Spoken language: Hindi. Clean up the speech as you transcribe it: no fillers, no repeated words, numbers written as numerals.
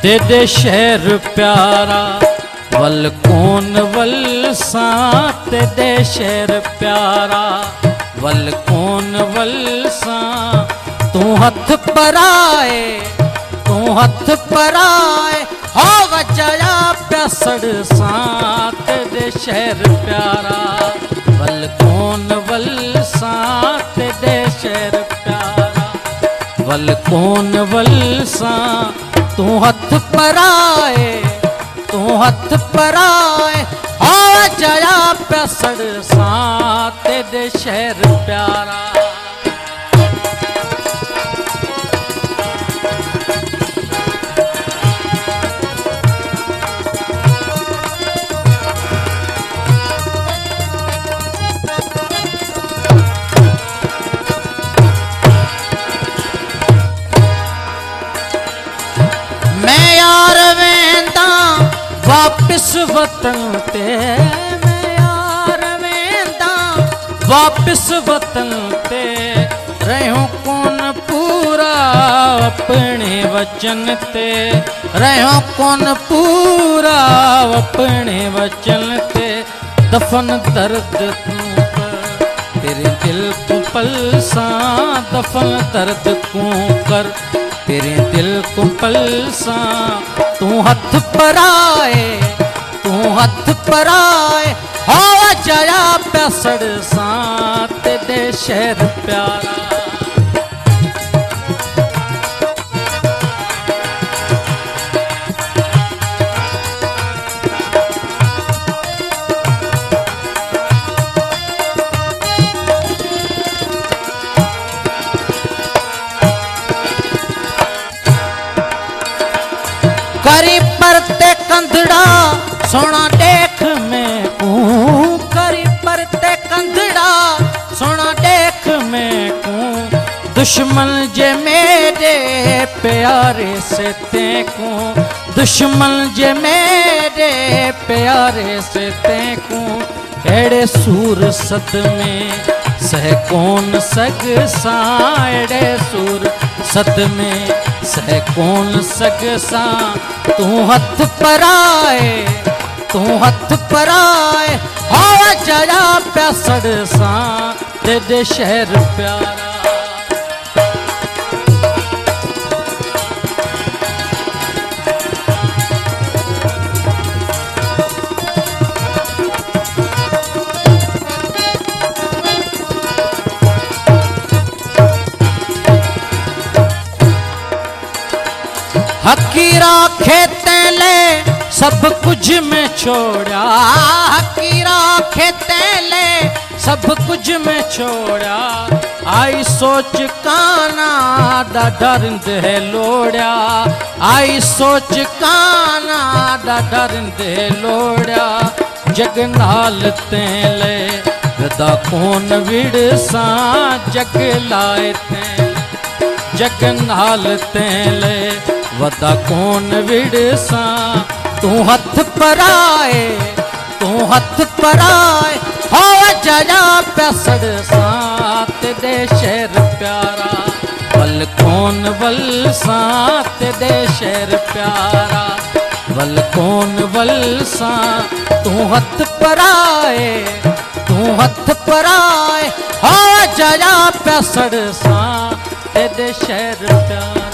दे शहर प्यारा वल कौन वल सां दे शहर प्यारा वल कौन वल सां तू हथ पराए हो वजया प्यासड़ सां दे शहर प्यारा वल कौन वल सां दे शहर प्यारा वल कौन वल सां तू हथ पराए हो जया प्यासड़ सां दे शहर प्यारा वापिस वतन ते मैं यार वेंदा वापिस वतन ते रहूं कौन पूरा अपने वचन ते रहूं कौन पूरा अपने वचन ते दफन दर्द तू कर तेरे दिल को पलसा दफन दर्द को कर तेरे दिल को पलसा तू हथ पराए हो जया प्यासड़ सां दे शहर प्यारा करी परते कंधड़ा सोना देख में करी परते कंधड़ा सोना देख में दुश्मन जे मेरे प्यारे से तेकू दुश्मन जे मेरे प्यारे से तेकू एड़े सूर सद में सह कौन सग सां एड़े सूर सद में सह कौन सग सां तू हथ पराए हो जया प्यासड़ सां दे शहर प्यारा हकीरा खेते ले सब कुछ में छोड़ा हकीरा खेते ले सब कुछ में छोड़ा आई सोच काना डरिंद है लोड़ा आई सोच काना डरिंद है लोड़ा जग नाल तेले रदा कौन विड़ सां जग लाए ते जग नाल तेले वदा कौन विड़ सां तू हथ पराए हो जया प्यासड़ सां दे शहर प्यारा वल कौन वल सां दे शहर प्यारा वल कौन वल सां तू हथ पराए हो जया प्यासड़ सां दे शहर प्यारा।